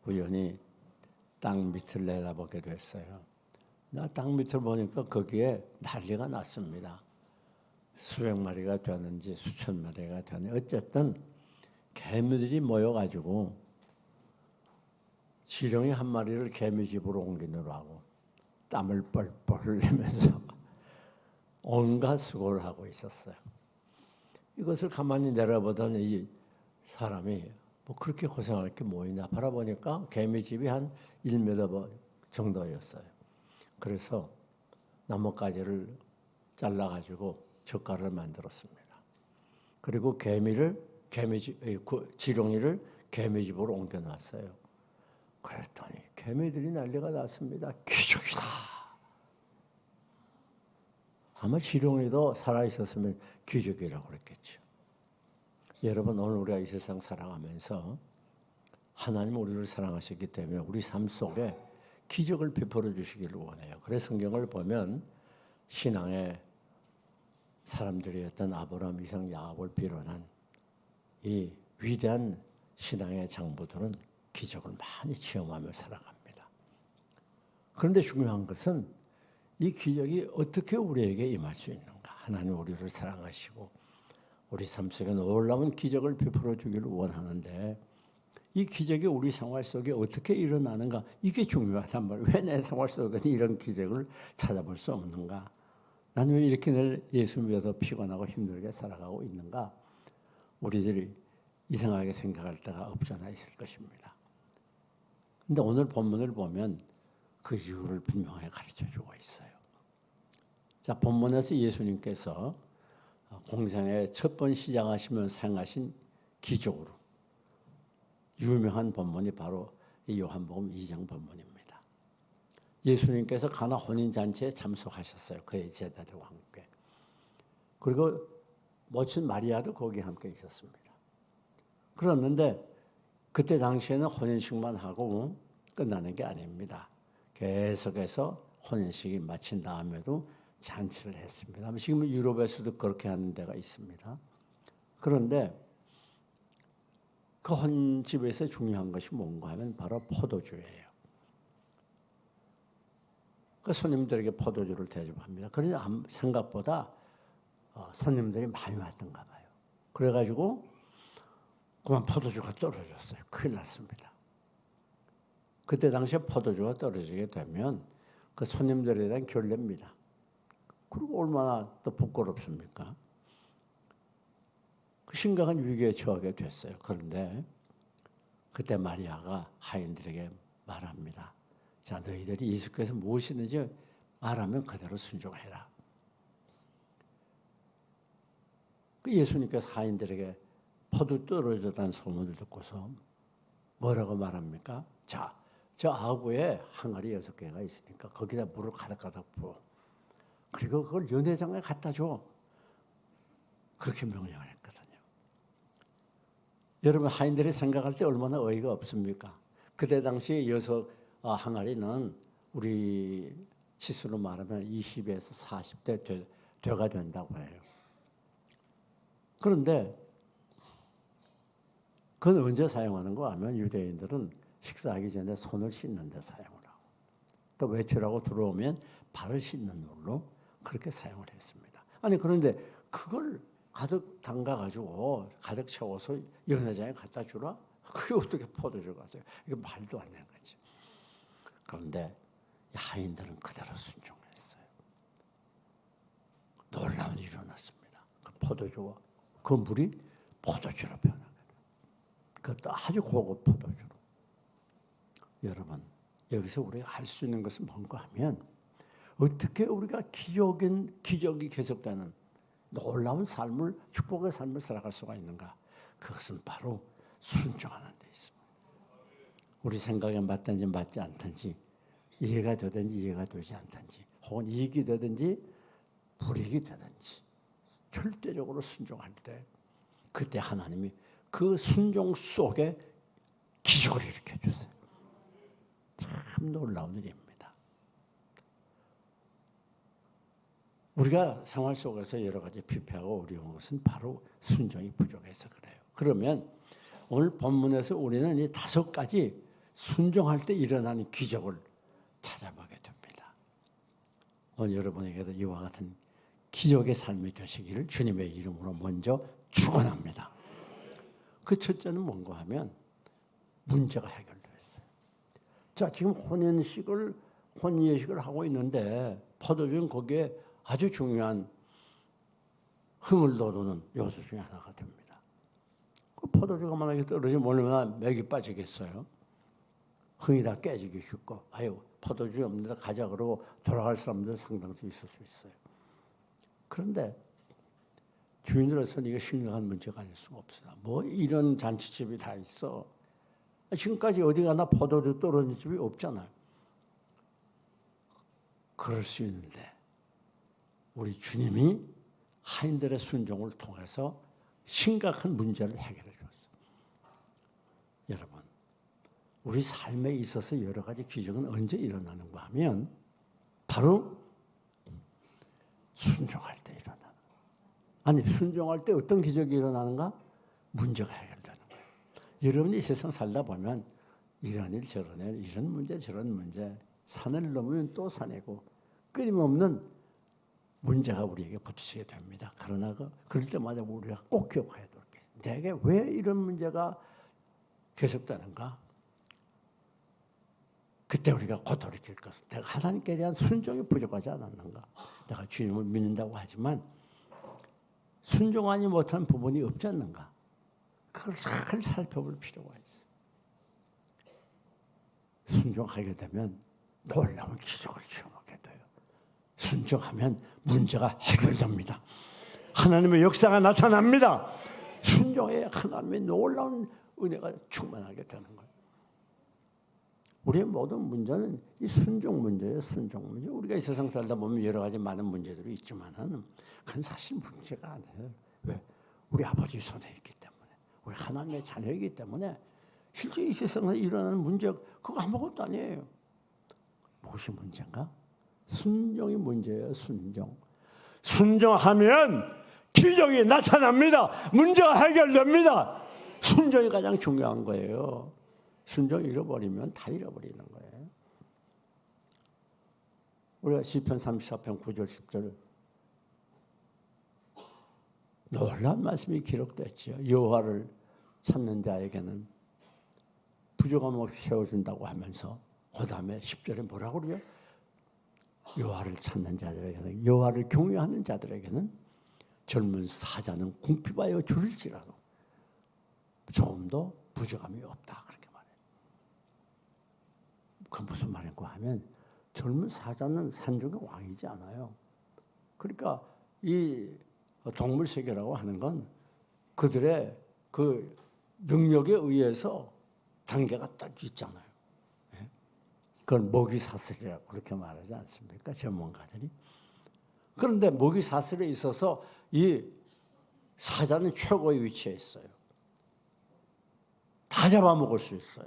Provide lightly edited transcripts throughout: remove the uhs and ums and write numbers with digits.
우연히 땅 밑을 내다보게 됐어요. 나 땅 밑을 보니까 거기에 난리가 났습니다. 수백 마리가 되는지 수천 마리가 되는지 어쨌든 개미들이 모여가지고 지렁이 한 마리를 개미집으로 옮기느라고 땀을 뻘뻘 흘리면서 온갖 수고를 하고 있었어요. 이것을 가만히 내려보더니 이 사람이 뭐 그렇게 고생할 게 뭐 있나 바라보니까 개미집이 한 1m 정도였어요. 그래서 나뭇가지를 잘라가지고 젓갈을 만들었습니다. 그리고 지렁이를 개미집으로 옮겨놨어요. 그랬더니 개미들이 난리가 났습니다. 기적이다. 아마 지렁이도 살아있었으면 기적이라고 그랬겠죠. 여러분, 오늘 우리가 이 세상 살아가면서 하나님 우리를 사랑하셨기 때문에 우리 삶 속에 기적을 베풀어 주시기를 원해요. 그래서 성경을 보면 신앙의 사람들이었던 아브라함, 이삭, 야곱을 비롯한 이 위대한 신앙의 장부들은 기적을 많이 체험하며 살아갑니다. 그런데 중요한 것은 이 기적이 어떻게 우리에게 임할 수 있는가? 하나님 우리를 사랑하시고 우리 삶 속에 놀라운 기적을 베풀어 주기를 원하는데 이 기적이 우리 생활 속에 어떻게 일어나는가? 이게 중요하단 말이에요. 왜 내 생활 속에 이런 기적을 찾아볼 수 없는가? 나는 왜 이렇게 늘 예수 믿어서 피곤하고 힘들게 살아가고 있는가? 우리들이 이상하게 생각할 때가 없지 않아 있을 것입니다. 그런데 오늘 본문을 보면 그 이유를 분명히 가르쳐 주고 있어요. 자, 본문에서 예수님께서 공생의 첫 번 시작하시면서 행하신 기적으로 유명한 본문이 바로 이 요한복음 2장 본문입니다. 예수님께서 가나 혼인잔치에 참석하셨어요. 그의 제자들과 함께. 그리고 모친 마리아도 거기 함께 있었습니다. 그랬는데 그때 당시에는 혼인식만 하고 끝나는 게 아닙니다. 계속해서 혼인식이 마친 다음에도 잔치를 했습니다. 지금 유럽에서도 그렇게 하는 데가 있습니다. 그런데 그 혼집에서 중요한 것이 뭔가 하면 바로 포도주예요. 그 손님들에게 포도주를 대접합니다. 그런데 생각보다 손님들이 많이 왔던가 봐요. 그래가지고 그만 포도주가 떨어졌어요. 큰일 났습니다. 그때 당시에 포도주가 떨어지게 되면 그 손님들에 대한 결례입니다. 그리고 얼마나 또 부끄럽습니까? 그 심각한 위기에 처하게 됐어요. 그런데 그때 마리아가 하인들에게 말합니다. 자, 너희들이 예수께서 무엇이든지 말하면 그대로 순종해라. 그 예수님께서 하인들에게 포도 떨어졌다는 소문을 듣고서 뭐라고 말합니까? 자, 저 아구에 항아리 6개가 있으니까 거기다 물을 가득가득 부어. 그리고 그걸 연회장에 갖다 줘. 그렇게 명령을 했거든요. 여러분, 하인들이 생각할 때 얼마나 어이가 없습니까? 그때 당시 6 항아리는 우리 치수로 말하면 20에서 40대 되가 된다고 해요. 그런데 그건 언제 사용하는가 하면 유대인들은 식사하기 전에 손을 씻는 데 사용을 하고 또 외출하고 들어오면 발을 씻는 물로 그렇게 사용을 했습니다. 아니 그런데 그걸 가득 담가가지고 가득 채워서 연회장에 갖다 주라? 그게 어떻게 포도주가 돼요? 이게 말도 안 되는 거지. 그런데 하인들은 그대로 순종했어요. 놀라운 일이 일어났습니다. 그 포도주와 그 물이 포도주로 변합니다. 그것도 아주 고급 포도주로. 여러분, 여기서 우리가 할 수 있는 것은 뭔가 하면 어떻게 우리가 기적이 계속되는 놀라운 삶을, 축복의 삶을 살아갈 수가 있는가? 그것은 바로 순종하는 데 있습니다. 우리 생각에 맞든지 맞지 않든지, 이해가 되든지 이해가 되지 않든지, 혹은 이익이 되든지 불이익이 되든지 절대적으로 순종할 때 그때 하나님이 그 순종 속에 기적을 일으켜 주세요. 참 놀라운 일입니다. 우리가 생활 속에서 여러 가지 피폐하고 어려운 것은 바로 순종이 부족해서 그래요. 그러면 오늘 본문에서 우리는 이 5가지 순종할 때 일어나는 기적을 찾아보게 됩니다. 오늘 여러분에게도 이와 같은 기적의 삶이 되시기를 주님의 이름으로 먼저 축원합니다. 그 첫째는 뭔가 하면 문제가 해결됐어요. 자, 지금 혼인예식을 하고 있는데 포도주는 거기에 아주 중요한 흥을 돋우는 요소 중에 하나가 됩니다. 그 포도주가 만약에 떨어지면 얼마나 맥이 빠지겠어요? 흥이 다 깨지기 쉽고, 아유, 포도주 없는데 가자 그러고 돌아갈 사람들 상당수 있을 수 있어요. 그런데 주인으로서는 이게 심각한 문제가 아닐 수가 없어요. 뭐 이런 잔치집이 다 있어. 지금까지 어디 가나 포도주 떨어진 집이 없잖아요. 그럴 수 있는데 우리 주님이 하인들의 순종을 통해서 심각한 문제를 해결해 줬어요. 여러분, 우리 삶에 있어서 여러 가지 기적은 언제 일어나는가 하면 바로 순종할 때 일어나는 거예요. 아니, 순종할 때 어떤 기적이 일어나는가? 문제가 해결되는 거예요. 여러분이 이 세상 살다 보면 이런 일 저런 일, 이런 문제 저런 문제, 산을 넘으면 또 산이고 끊임없는 문제가 우리에게 부딪히게 됩니다. 그러나 그럴 때마다 우리가 꼭 기억해야 될 게 있어요. 내게 왜 이런 문제가 계속되는가? 그때 우리가 고돌이킬 것은 내가 하나님께 대한 순종이 부족하지 않았는가? 내가 주님을 믿는다고 하지만 순종하지 못한 부분이 없지 않는가? 그걸 잘 살펴볼 필요가 있어요. 순종하게 되면 놀라운 기적을 체험하게 돼요. 순종하면 문제가 해결됩니다. 하나님의 역사가 나타납니다. 순종에 하나님의 놀라운 은혜가 충만하게 되는 거예요. 우리의 모든 문제는 이 순종 문제예요. 순종 문제. 우리가 이 세상 살다 보면 여러 가지 많은 문제들이 있지만은 그건 사실 문제가 아니에요. 왜? 우리 아버지 손에 있기 때문에, 우리 하나님의 자녀이기 때문에 실제 이 세상에 일어나는 문제 그거 아무것도 아니에요. 무엇이 문제인가? 순종이 문제예요. 순종. 순종하면 기적이 나타납니다. 문제가 해결됩니다. 순종이 가장 중요한 거예요. 순종 잃어버리면 다 잃어버리는 거예요. 우리가 시편 34편 9절 10절 놀라운 말씀이 기록됐죠. 여호와를 찾는 자에게는 부족함 없이 세워준다고 하면서 그 다음에 10절에 뭐라고 그래요? 여호와를 찾는 자들에게는, 여호와를 경외하는 자들에게는 젊은 사자는 궁핍하여 줄일지라도 조금도 부족함이 없다. 그렇게 말해요. 그 무슨 말인가 하면 젊은 사자는 산중의 왕이지 않아요. 그러니까 이 동물 세계라고 하는 건 그들의 그 능력에 의해서 단계가 딱 있잖아요. 그걸 먹이 사슬이라고 그렇게 말하지 않습니까? 전문가들이. 그런데 먹이 사슬에 있어서 이 사자는 최고의 위치에 있어요. 다 잡아먹을 수 있어요.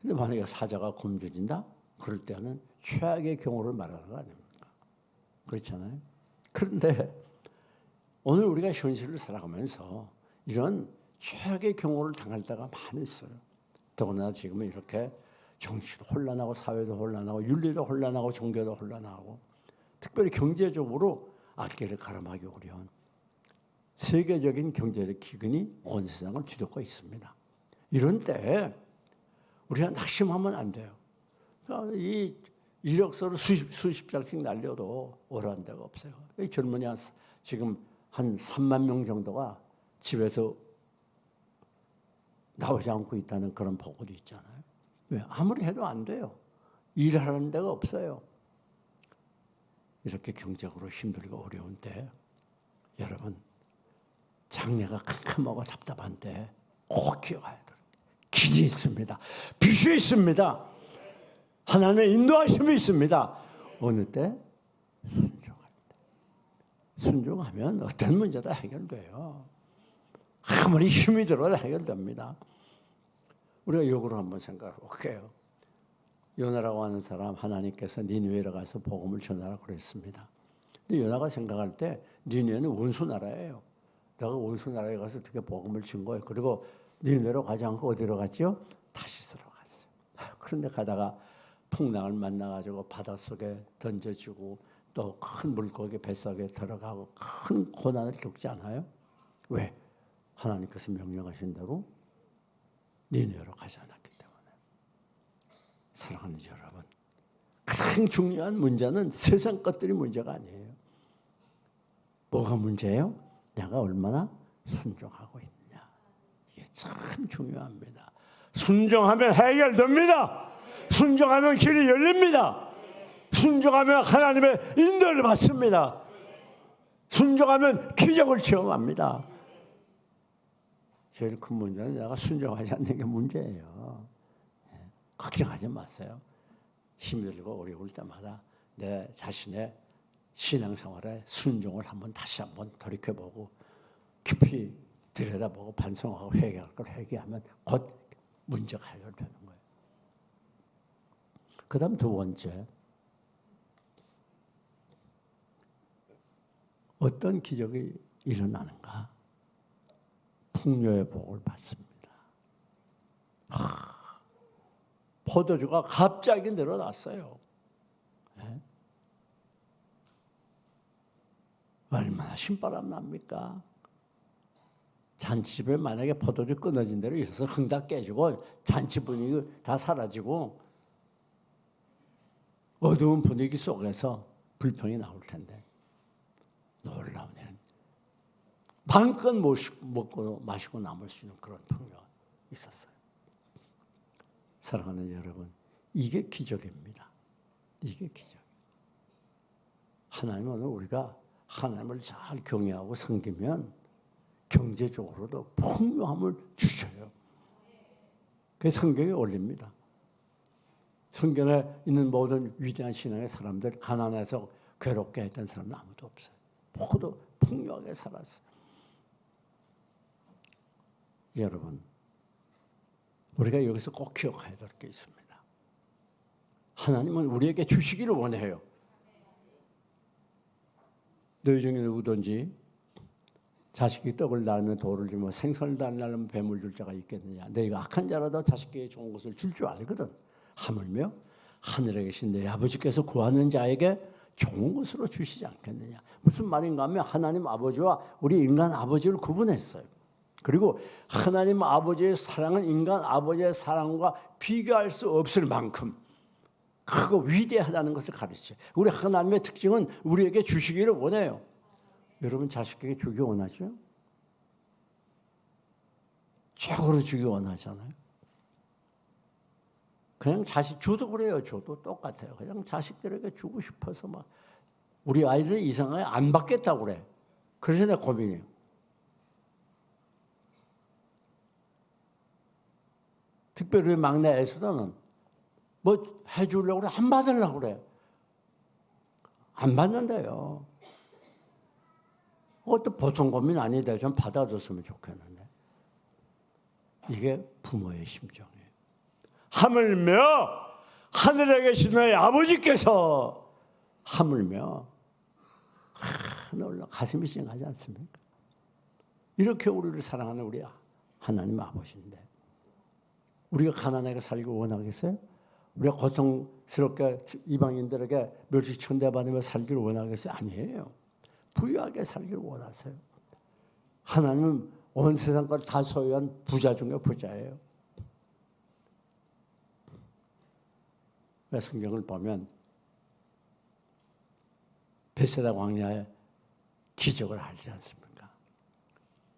근데 만약에 사자가 굶주린다? 그럴 때는 최악의 경우를 말하는 거 아닙니까? 그렇잖아요. 그런데 오늘 우리가 현실을 살아가면서 이런 최악의 경우를 당할 때가 많이 있어요. 더구나 지금은 이렇게 정치도 혼란하고 사회도 혼란하고 윤리도 혼란하고 종교도 혼란하고 특별히 경제적으로 앞길을 가름하기 어려운 세계적인 경제적 기근이 온 세상을 뒤덮고 있습니다. 이런 때 우리가 낙심하면 안 돼요. 그러니까 이 이력서를 수십 장씩 날려도 오라는 데가 없어요. 이 젊은이 지금 한 3만 명 정도가 집에서 나오지 않고 있다는 그런 보고도 있잖아요. 왜? 아무리 해도 안 돼요. 일하는 데가 없어요. 이렇게 경제적으로 힘들고 어려운 때 여러분 장래가 캄캄하고 답답한 때 꼭 기억해야 돼요. 길이 있습니다. 빛이 있습니다. 하나님의 인도하심이 있습니다. 어느 때? 순종할 때. 순종하면 어떤 문제도 해결돼요. 아무리 힘이 들어도 해결됩니다. 우리가 역으로 한번 생각해 볼게요. 요나라고 하는 사람 하나님께서 니느웨로 가서 복음을 전하라고 그랬습니다. 근데 요나가 생각할 때 니느웨는 원수 나라예요. 내가 원수 나라에 가서 어떻게 복음을 준 거예요. 그리고 니느웨로 가지 않고 어디로 갔죠? 다시스로 갔어요. 그런데 가다가 풍랑을 만나가지고 바닷속에 던져지고 또 큰 물고기 뱃속에 들어가고 큰 고난을 겪지 않아요? 왜? 하나님께서 명령하신 대로 니느웨로 가지 않았기 때문에. 사랑하는 여러분, 가장 중요한 문제는 세상 것들이 문제가 아니에요. 뭐가 문제예요? 내가 얼마나 순종하고 있느냐. 이게 참 중요합니다. 순종하면 해결됩니다. 순종하면 길이 열립니다. 순종하면 하나님의 인도를 받습니다. 순종하면 기적을 체험합니다. 제일 큰 문제는 내가 순종하지 않는 게 문제예요. 걱정하지 마세요. 힘이 들고 어려울 때마다 내 자신의 신앙생활에 순종을 다시 한번 돌이켜보고 깊이 들여다보고 반성하고 회개할 걸 회개하면 곧 문제가 해결되는 거예요. 그 다음 두 번째, 어떤 기적이 일어나는가? 풍요의 복을 받습니다. 포도주가 갑자기 늘어났어요. 네? 얼마나 신바람 납니까? 잔치집에 만약에 포도주 끊어진 대로 있어서 흥 다 깨지고 잔치 분위기 다 사라지고 어두운 분위기 속에서 불평이 나올 텐데 놀라운 일은 마음껏 먹고 마시고 남을 수 있는 그런 풍요가 있었어요. 사랑하는 여러분, 이게 기적입니다. 이게 기적. 하나님은 우리가 하나님을 잘 경외하고 섬기면 경제적으로도 풍요함을 주셔요. 그래서 성경에 올립니다. 성경에 있는 모든 위대한 신앙의 사람들, 가난해서 괴롭게 했던 사람은 아무도 없어요. 모두 풍요하게 살았어요. 여러분, 우리가 여기서 꼭 기억해야 될 게 있습니다. 하나님은 우리에게 주시기를 원해요. 너희 중에 누구든지 자식이 떡을 낳으면 돌을 주며 생선을 낳으면 뱀을 줄 자가 있겠느냐. 너희가 악한 자라도 자식에게 좋은 것을 줄 줄 알거든. 하물며 하늘에 계신 내 아버지께서 구하는 자에게 좋은 것으로 주시지 않겠느냐. 무슨 말인가 하면 하나님 아버지와 우리 인간 아버지를 구분했어요. 그리고 하나님 아버지의 사랑은 인간 아버지의 사랑과 비교할 수 없을 만큼 크고 위대하다는 것을 가르쳐요. 우리 하나님의 특징은 우리에게 주시기를 원해요. 여러분 자식에게 주기 원하죠? 최고로 주기 원하잖아요. 그냥 자식 줘도 그래요. 줘도 똑같아요. 그냥 자식들에게 주고 싶어서 막 우리 아이들은 이상하게 안 받겠다고 그래. 그래서 내 고민이에요. 특별히 막내 에스더는 뭐 해주려고 그래. 안 받으려고 그래. 안 받는데요. 그것도 보통 고민 아니다. 좀 받아줬으면 좋겠는데. 이게 부모의 심정이에요. 하물며 하늘에 계신 너의 아버지께서 하물며 놀라 가슴이 찡하지 않습니까? 이렇게 우리를 사랑하는 우리 하나님 아버지인데 우리가 가난하게 살기 원하겠어요? 우리가 고통스럽게 이방인들에게 멸시천대받으며 살기를 원하겠어요? 아니에요. 부유하게 살기를 원하세요. 하나님은 온 세상 걸 다 소유한 부자 중에 부자예요. 성경을 보면 베세다 광야의 기적을 알지 않습니까?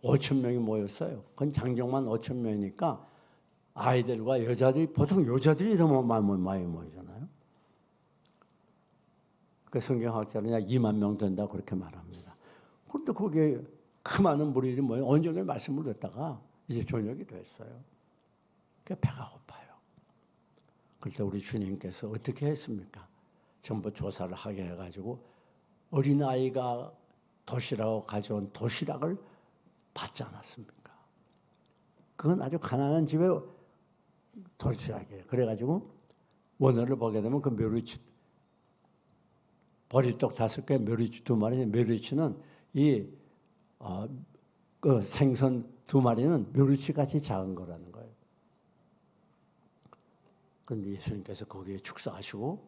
5천 명이 모였어요. 그건 장정만 5천 명이니까 아이들과 여자들이 보통 여자들이 더 많이 모이잖아요. 그 성경학자는 2만 명 된다 그렇게 말합니다. 그런데 거기에 그 많은 무리들이 모여 온종일 말씀을 듣다가 이제 저녁이 됐어요. 그 배가 고파요. 그때 우리 주님께서 어떻게 했습니까? 전부 조사를 하게 해가지고 어린아이가 도시락을 가져온 도시락을 받지 않았습니까? 그건 아주 가난한 집에 도시락이에요. 그래가지고 원어를 보게 되면 그 멸치 보리떡 5개, 멸치 2마리, 멸치는 그 생선 2마리는 멸치같이 작은 거라는 거예요. 그런데 예수님께서 거기에 축사하시고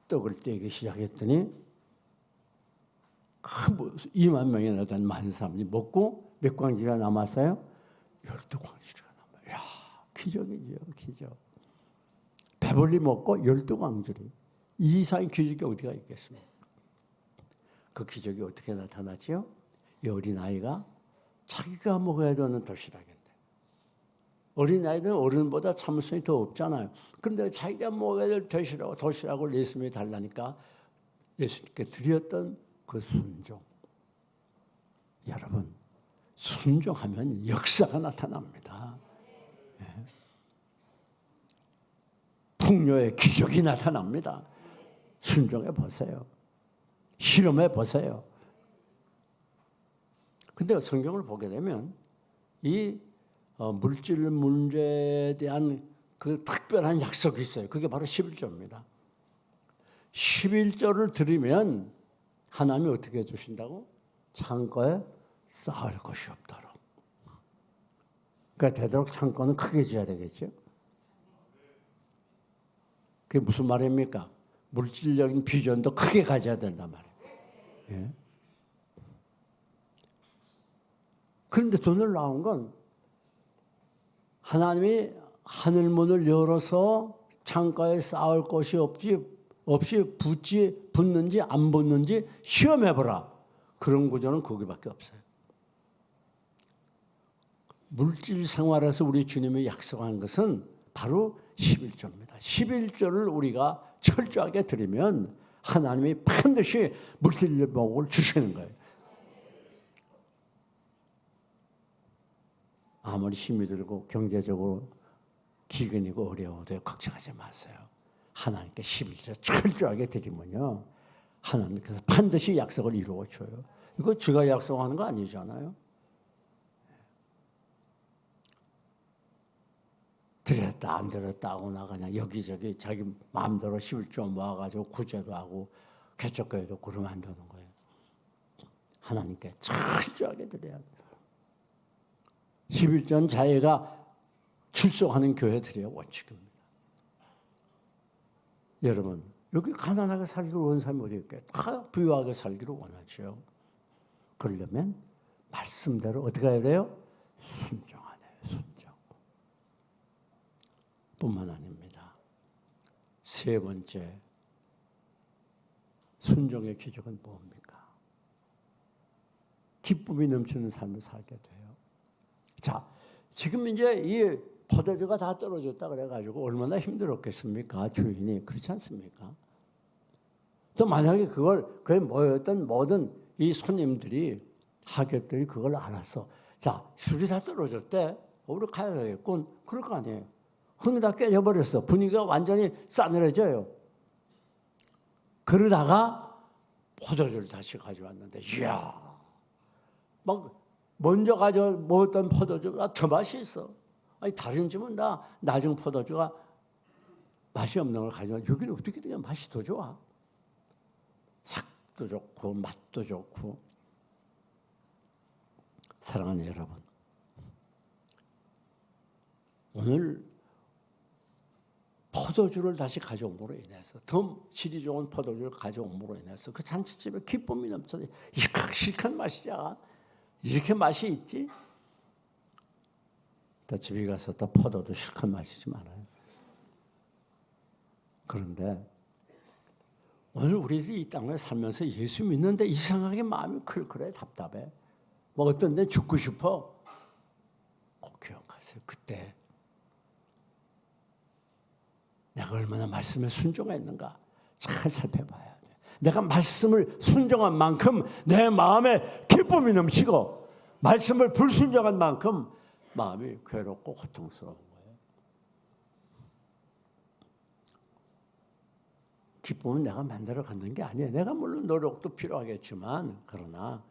떡을 떼기 시작했더니 2만 명이나 된 많은 사람들이 먹고 몇 광지가 남았어요? 12광지가 남아요. 이야, 기적이죠, 기적. 배불리 먹고 12광주리. 이 이상의 기적이 어디가 있겠습니까? 그 기적이 어떻게 나타났지요? 이 어린아이가 자기가 먹어야 되는 도시락인데, 어린아이들은 어른보다 참을성이 더 없잖아요. 그런데 자기가 먹어야 될 도시락을 예수님이 달라니까 예수님께 드렸던 그 순종. 여러분, 순종하면 역사가 나타납니다. 예. 풍요의 기적이 나타납니다. 순종해 보세요. 실험해 보세요. 근데 성경을 보게 되면 이 물질 문제에 대한 그 특별한 약속이 있어요. 그게 바로 11조입니다. 11조를 드리면 하나님이 어떻게 해주신다고? 창고에 쌓을 것이 없도록. 그러니까 되도록 창고는 크게 지어야 되겠죠. 그게 무슨 말입니까? 물질적인 비전도 크게 가져야 된단 말이에요. 예? 그런데 더 놀라운 건 하나님이 하늘문을 열어서 창고에 쌓을 것이 없이 붙는지 안 붙는지 시험해보라. 그런 구조는 거기밖에 없어요. 물질 생활에서 우리 주님이 약속한 것은 바로 11조입니다. 11조를 우리가 철저하게 드리면 하나님이 반드시 물질복을 주시는 거예요. 아무리 힘이 들고 경제적으로 기근이고 어려워도 걱정하지 마세요. 하나님께 11조 철저하게 드리면요, 하나님께서 반드시 약속을 이루어 줘요. 이거 제가 약속하는 거 아니잖아요. 드렸다 안 드렸다 하거나 그냥 여기저기 자기 마음대로 11조 모아가지고 구제도 하고 개척교회도 그러면 안 되는 거예요. 하나님께 철저하게 드려야 돼요. 11조 자예가 출석하는 교회들의 원칙입니다. 여러분, 여기 가난하게 살기를 원하는 사람이 어디 있겠어요? 다 부유하게 살기를 원하죠. 그러려면 말씀대로 어떻게 해야 돼요? 순종하네, 순종. 뿐만 아닙니다. 세 번째, 순종의 기적은 뭡니까? 기쁨이 넘치는 삶을 살게 돼요. 자, 지금 이제 이 포도주가 다 떨어졌다 그래가지고 얼마나 힘들었겠습니까? 주인이. 그렇지 않습니까? 또 만약에 그에 모였던 모든 이 손님들이, 하객들이 그걸 알았어. 자, 술이 다 떨어졌대. 우리 가야 되겠군. 그럴 거 아니에요. 흥이 다 깨져버렸어. 분위기가 완전히 싸늘해져요. 그러다가 포도주를 다시 가져왔는데, 이야, 막 먼저 먹었던 포도주가 더 맛이 있어. 아니, 다른 집은 다 나중 포도주가 맛이 없는 걸 가져와. 여기는 어떻게 되냐, 맛이 더 좋아. 색도 좋고 맛도 좋고. 사랑하는 여러분, 오늘 포도주를 다시 가져옴으로 인해서, 더 질이 좋은 포도주를 가져옴으로 인해서 그 잔치집에 기쁨이 넘쳐서, 이야, 실컷 맛이야. 이렇게 맛이 있지? 또 집에 가서 또 포도도 실컷 마시지 말아요. 그런데 오늘 우리들이 이 땅에 살면서 예수 믿는데 이상하게 마음이 클클해, 답답해. 뭐 어떤 데 죽고 싶어. 꼭 기억하세요. 그때 내가 얼마나 말씀에 순종했는가 잘 살펴봐야 돼. 내가 말씀을 순종한 만큼 내 마음에 기쁨이 넘치고, 말씀을 불순종한 만큼 마음이 괴롭고 고통스러운 거예요. 기쁨은 내가 만들어 갖는 게 아니에요. 내가 물론 노력도 필요하겠지만, 그러나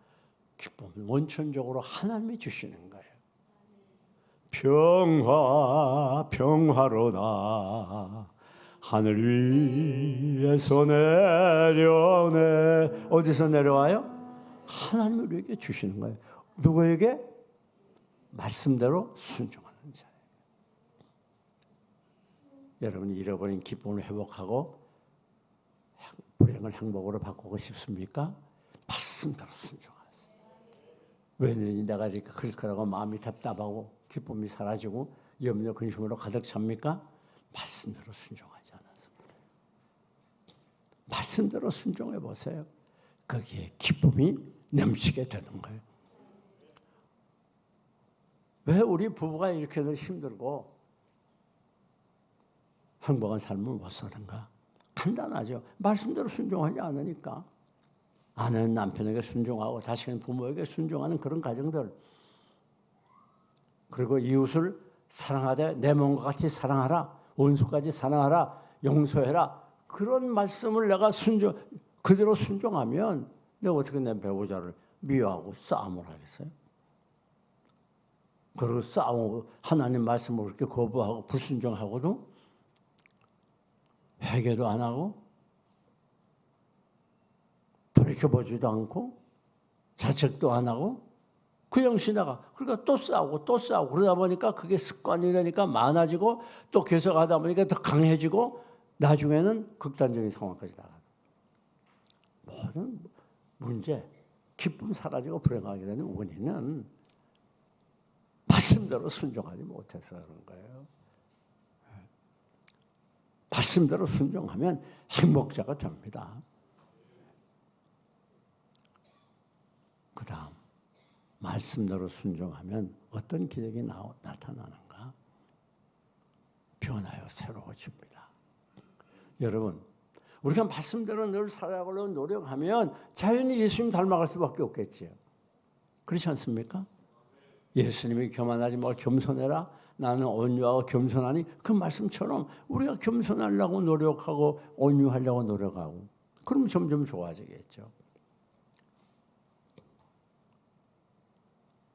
기쁨은 원천적으로 하나님이 주시는 거예요. 평화, 평화로다. 하늘 위에서 내려오네. 어디서 내려와요? 하나님이 우리에게 주시는 거예요. 누구에게? 말씀대로 순종하는 자예요. 여러분이 잃어버린 기쁨을 회복하고 불행을 행복으로 바꾸고 싶습니까? 말씀대로 순종하세요. 왠지 내가 이렇게 그럴 거라고 마음이 답답하고 기쁨이 사라지고 염려 근심으로 가득 찹니까? 말씀대로 순종하지 않아서. 말씀대로 순종해 보세요. 거기에 기쁨이 넘치게 되는 거예요. 왜 우리 부부가 이렇게들 힘들고 행복한 삶을 못 사는가? 간단하죠. 말씀대로 순종하지 않으니까. 아내는 남편에게 순종하고 자식은 부모에게 순종하는 그런 가정들. 그리고 이웃을 사랑하되 내 몸과 같이 사랑하라. 원수까지 사랑하라. 용서해라. 그런 말씀을 내가 그대로 순종하면 내가 어떻게 내 배우자를 미워하고 싸움을 하겠어요? 그리고 싸우고 하나님 말씀을 그렇게 거부하고 불순종하고도 회개도 안 하고 돌이켜보지도 않고 자책도 안 하고 그냥 지나가. 그러니까 또 싸우고 그러다 보니까 그게 습관이 되니까 많아지고 또 계속 하다 보니까 더 강해지고 나중에는 극단적인 상황까지 나가요. 모든 문제, 기쁨 사라지고 불행하게 되는 원인은 말씀대로 순종하지 못해서 그런 거예요. 말씀대로 순종하면 행복자가 됩니다. 그 다음 말씀대로 순종하면 어떤 기적이 나타나는가? 변하여 새로워집니다. 여러분, 우리가 말씀대로 늘 살아가려고 노력하면 자연히 예수님 닮아갈 수밖에 없겠지요. 그렇지 않습니까? 예수님이 교만하지 말고 겸손해라. 나는 온유하고 겸손하니 그 말씀처럼 우리가 겸손하려고 노력하고 온유하려고 노력하고 그럼 점점 좋아지겠죠.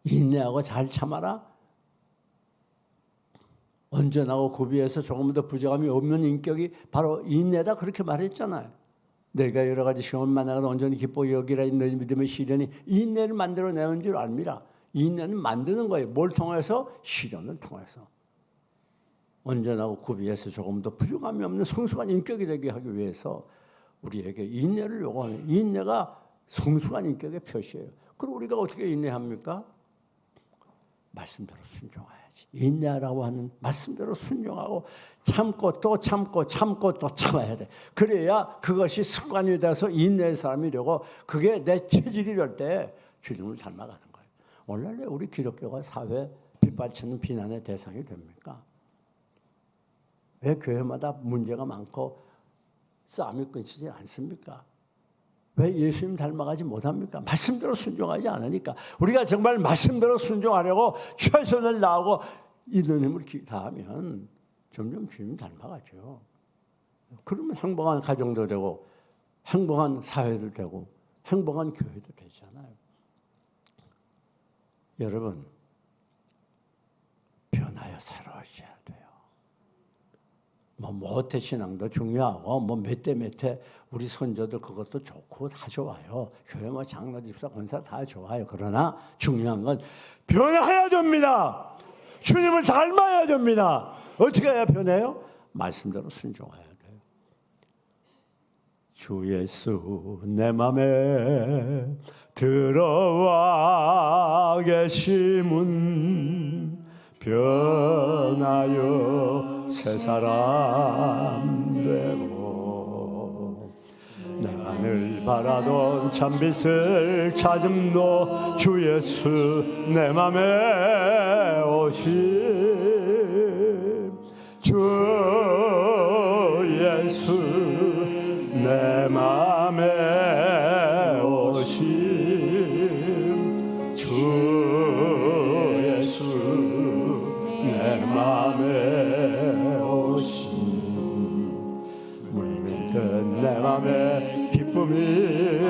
인내하고 잘 참아라. 온전하고 고비에서 조금 더 부족함이 없는 인격이 바로 인내다 그렇게 말했잖아요. 내가 여러 가지 시험을 만나고 온전히 기뻐 여기라 너희 믿음의 시련이 인내를 만들어내는 줄 압니다. 인내는 만드는 거예요. 뭘 통해서? 시련을 통해서. 온전하고 구비해서 조금 더 부족함이 없는 성숙한 인격이 되게 하기 위해서 우리에게 인내를 요구하는 인내가 성숙한 인격의 표시예요. 그럼 우리가 어떻게 인내합니까? 말씀대로 순종해야지. 인내하라고 하는 말씀대로 순종하고 참고 또 참고 또 참아야 돼. 그래야 그것이 습관이 돼서 인내의 사람이 되고 그게 내 체질이 될 때 주님을 닮아가는 거예요. 오늘날 우리 기독교가 사회 빗발치는 비난의 대상이 됩니까? 왜 교회마다 문제가 많고 싸움이 끊이지 않습니까? 왜 예수님 닮아가지 못합니까? 말씀대로 순종하지 않으니까. 우리가 정말 말씀대로 순종하려고 최선을 다하고 있는 힘을 다하면 점점 주님 닮아가죠. 그러면 행복한 가정도 되고 행복한 사회도 되고 행복한 교회도 되잖아요. 여러분, 변하여 새로워져야 돼요. 모태 신앙도 중요하고 몇 대 몇 해 우리 선조들 그것도 좋고 다 좋아요. 교회 장로 집사 권사 다 좋아요. 그러나 중요한 건 변해야 됩니다. 주님을 닮아야 됩니다. 어떻게 해야 변해요? 말씀대로 순종해야 돼요. 주 예수 내 맘에 들어와 계심은 변하여 새 사람 되고 내가 늘 바라던 참빛을 찾음도 주 예수 내 맘에 오심 주 예수 내 맘에 오심 주 예수 내 맘에 오심 물밀듯 내 맘에 기쁨이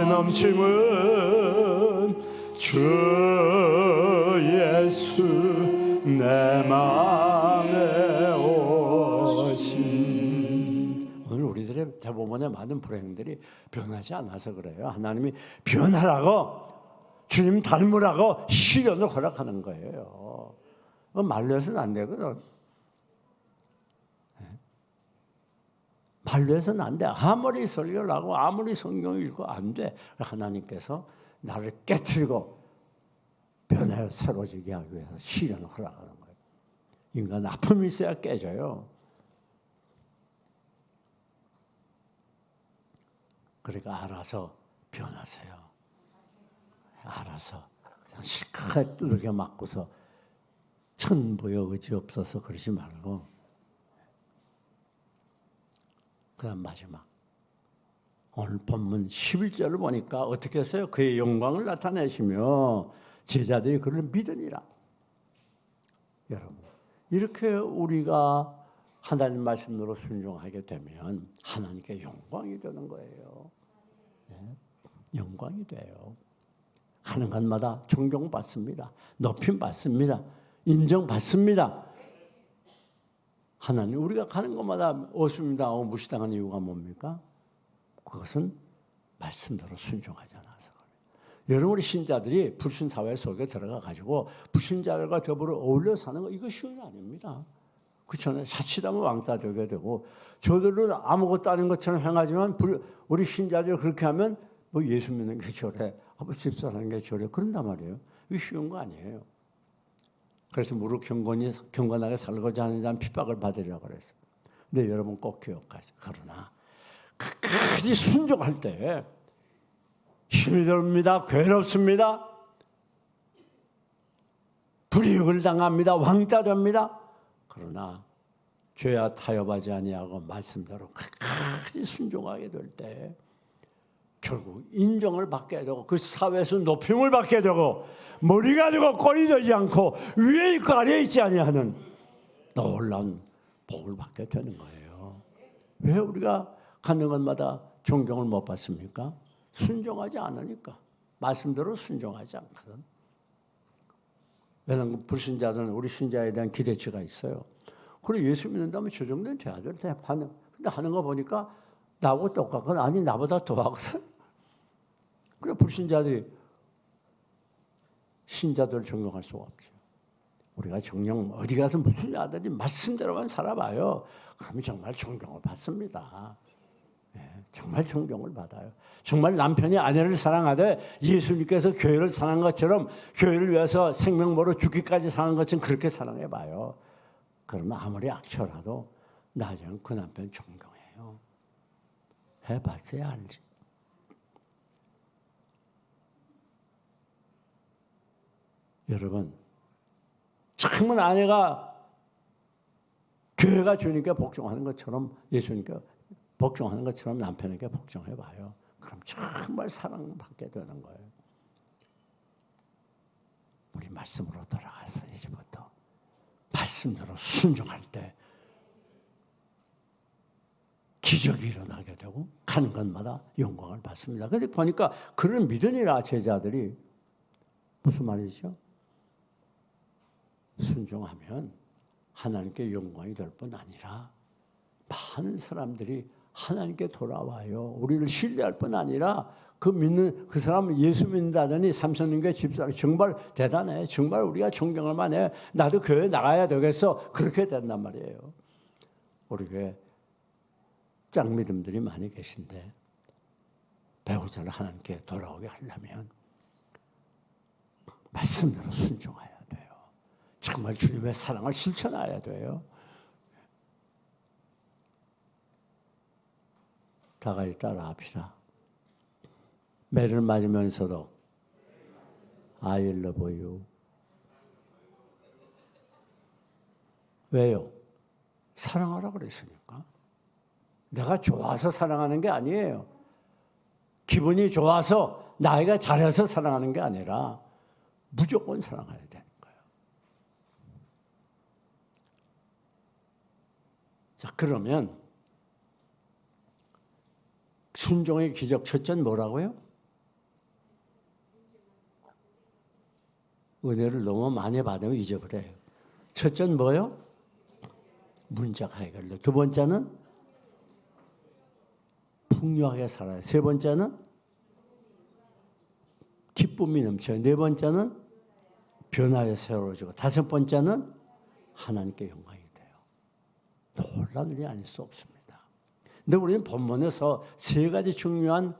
넘침은 주 예수 내 맘에 오심. 오늘 우리들의 대부분의 많은 불행들이 변하지 않아서 그래요. 하나님이 변하라고 주님 닮으라고 시련을 허락하는 거예요. 말로 해서는 안 되거든. 발로해서는 안 돼. 아무리 설교를 하고 아무리 성경을 읽고 안 돼. 하나님께서 나를 깨트리고 변화를 새로지게 하기 위해서 시련을 허락하는 거예요. 인간 아픔이 있어야 깨져요. 그러니까 알아서 변하세요. 알아서 그냥 실컷 두들겨 맞고서 천부여 의지 없어서 그러지 말고, 그다음 마지막 오늘 본문 11절을 보니까 어떻게 했어요? 그의 영광을 나타내시며 제자들이 그를 믿으니라. 여러분, 이렇게 우리가 하나님 말씀으로 순종하게 되면 하나님께 영광이 되는 거예요. 네? 영광이 돼요. 하는 것마다 존경받습니다. 높임받습니다. 인정받습니다. 하나님, 우리가 가는 것마다 없습니다. 무시당하는 이유가 뭡니까? 그것은 말씀대로 순종하지 않아서 그래요. 여러분, 우리 신자들이 불신 사회 속에 들어가 가지고 불신자들과 더불어 어울려 사는 거, 이거 쉬운 일 아닙니다. 그렇잖아요. 자칫하면 왕따 되게 되고, 저들은 아무것도 아닌 것처럼 행하지만 우리 신자들이 그렇게 하면 뭐 예수 믿는 게 저래, 집사라는 게 저래, 그런단 말이에요. 이거 쉬운 거 아니에요. 그래서 무릇 경건하게 살고자 하는 자는 핍박을 받으리라고 그랬어요. 근데 여러분 꼭 기억하세요. 그러나 끝까지 순종할 때 힘이 듭니다. 괴롭습니다. 불이익을 당합니다. 왕따 됩니다. 그러나 죄와 타협하지 아니하고 말씀대로 끝까지 순종하게 될 때 결국 인정을 받게 되고 그 사회에서 높임을 받게 되고 머리가 되고 꼴이 되지 않고 위에 있고 아래에 있지 아니하는 놀라운 복을 받게 되는 거예요. 왜 우리가 가는 것마다 존경을 못 받습니까? 순종하지 않으니까. 말씀대로 순종하지 않거든. 왜냐하면 불신자들은 우리 신자에 대한 기대치가 있어요. 그래, 예수 믿는다면 저 정도는 돼야 돼. 근데 하는 거 보니까 나하고 똑같거든. 아니, 나보다 더 하거든. 그래, 불신자들이 신자들을 존경할 수가 없죠. 우리가 정녕 어디 가서 무슨 아들이 말씀대로만 살아봐요. 그러면 정말 존경을 받습니다. 네, 정말 존경을 받아요. 정말 남편이 아내를 사랑하되 예수님께서 교회를 사랑한 것처럼 교회를 위해서 생명 걸어 죽기까지 사는 것처럼 그렇게 사랑해봐요. 그러면 아무리 악처라도 나중에 그 남편 존경해요. 해봤어야 알지. 여러분, 참은 아내가 교회가 주님께 복종하는 것처럼 예수님께 복종하는 것처럼 남편에게 복종해봐요. 그럼 정말 사랑받게 되는 거예요. 우리 말씀으로 돌아가서 이제부터 말씀대로 순종할 때 기적이 일어나게 되고 가는 것마다 영광을 받습니다. 그런데 보니까 그를 믿으니라 제자들이 무슨 말이죠? 순종하면 하나님께 영광이 될 뿐 아니라 많은 사람들이 하나님께 돌아와요. 우리를 신뢰할 뿐 아니라 그 믿는 그 사람은 예수 믿는다더니 삼천인교회 집사람 정말 대단해. 정말 우리가 존경할 만해. 나도 교회 나가야 되겠어. 그렇게 된단 말이에요. 우리 교회 짱 믿음들이 많이 계신데 배우자를 하나님께 돌아오게 하려면 말씀대로 순종해야 돼요. 정말 주님의 사랑을 실천해야 돼요. 다 같이 따라합시다. 매를 맞으면서도 I love you. 왜요? 사랑하라고 그랬으니까. 내가 좋아서 사랑하는 게 아니에요. 기분이 좋아서 나이가 잘해서 사랑하는 게 아니라 무조건 사랑해야 되는 거예요. 자, 그러면 순종의 기적 첫째는 뭐라고요? 은혜를 너무 많이 받으면 잊어버려요. 첫째는 뭐요? 문제가 해결돼요. 두 번째는 풍요하게 살아요. 세 번째는 기쁨이 넘쳐요. 네 번째는 변화에 새로워지고 다섯 번째는 하나님께 영광이 돼요. 놀라운 일이 아닐 수 없습니다. 근데 우리는 본문에서 세 가지 중요한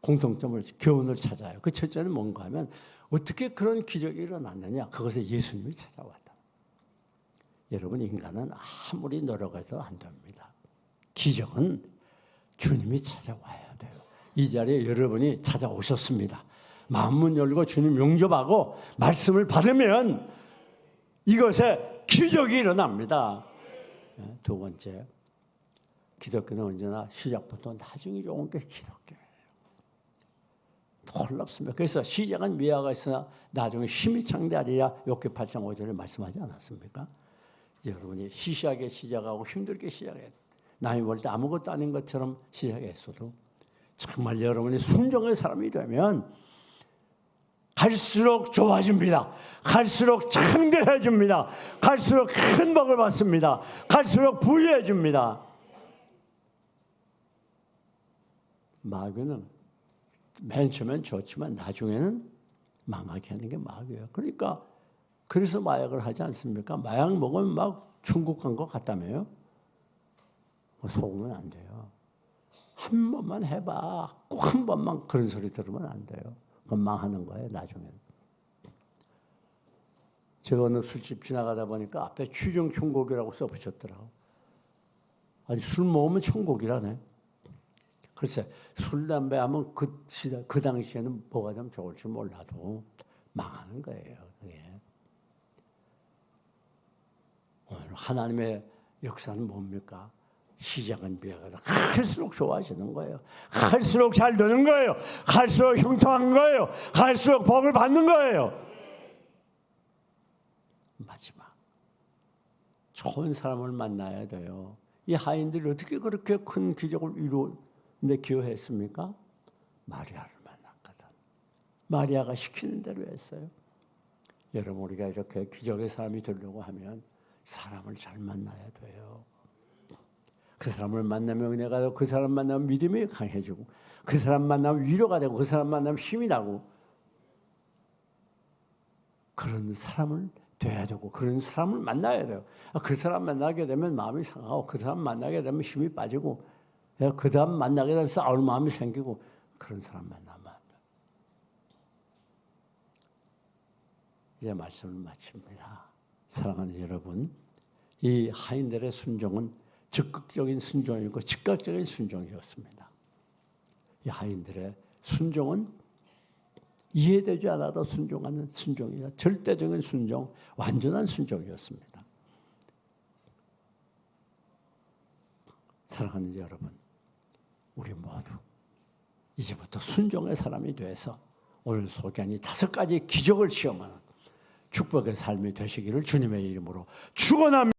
공통점을, 교훈을 찾아요. 그 첫째는 뭔가 하면 어떻게 그런 기적이 일어났느냐? 그것에 예수님이 찾아왔다. 여러분, 인간은 아무리 노력해도 안 됩니다. 기적은 주님이 찾아와야 돼요. 이 자리에 여러분이 찾아오셨습니다. 마음문 열고 주님 용접하고 말씀을 받으면 이것에 기적이 일어납니다. 두 번째, 기독교는 언제나 시작부터 나중이 좋은 게 기독교예요. 놀랍습니다. 그래서 시작은 미화가 있으나 나중에 힘이 창대하리라 욥기 8장 5절에 말씀하지 않았습니까? 여러분이 시시하게 시작하고 힘들게 시작해요. 남이 볼 때 아무것도 아닌 것처럼 시작했어도 정말 여러분이 순종의 사람이 되면 갈수록 좋아집니다. 갈수록 창대해집니다. 갈수록 큰 복을 받습니다. 갈수록 부유해집니다. 마귀는 맨 처음엔 좋지만 나중에는 망하게 하는 게 마귀예요. 그러니까 그래서 마약을 하지 않습니까? 마약 먹으면 막 천국 간 것 같다며요. 속으면 안 돼요. 한 번만 해봐. 꼭 한 번만 그런 소리 들으면 안 돼요. 그건 망하는 거예요, 나중엔. 제가 어느 술집 지나가다 보니까 앞에 취중 천국이라고 써붙였더라고. 아니, 술 먹으면 천국이라네. 글쎄, 술, 담배 하면 그 당시에는 뭐가 좀 좋을지 몰라도 망하는 거예요, 그게. 오늘 하나님의 역사는 뭡니까? 시작은 비하가 갈수록 좋아지는 거예요. 갈수록 잘 되는 거예요. 갈수록 형통한 거예요. 갈수록 복을 받는 거예요. 마지막, 좋은 사람을 만나야 돼요. 이 하인들이 어떻게 그렇게 큰 기적을 이루는데 기여했습니까? 마리아를 만났거든. 마리아가 시키는 대로 했어요. 여러분, 우리가 이렇게 기적의 사람이 되려고 하면 사람을 잘 만나야 돼요. 그 사람을 만나면 은혜가 되고, 그 사람 만나면 믿음이 강해지고, 그 사람 만나면 위로가 되고, 그 사람 만나면 힘이 나고, 그런 사람을 돼야 되고, 그런 사람을 만나야 돼요. 그 사람 만나게 되면 마음이 상하고, 그 사람 만나게 되면 힘이 빠지고, 그 다음 만나게 되면 싸울 마음이 생기고, 그런 사람 만나면 안 돼요. 이제 말씀을 마칩니다. 사랑하는 여러분, 이 하인들의 순종은 적극적인 순종이고 즉각적인 순종이었습니다. 이 하인들의 순종은 이해되지 않아도 순종하는 순종이다. 절대적인 순종, 완전한 순종이었습니다. 사랑하는 여러분, 우리 모두 이제부터 순종의 사람이 돼서 오늘 소개한 이 5가지 기적을 시험하는 축복의 삶이 되시기를 주님의 이름으로 축원합니다.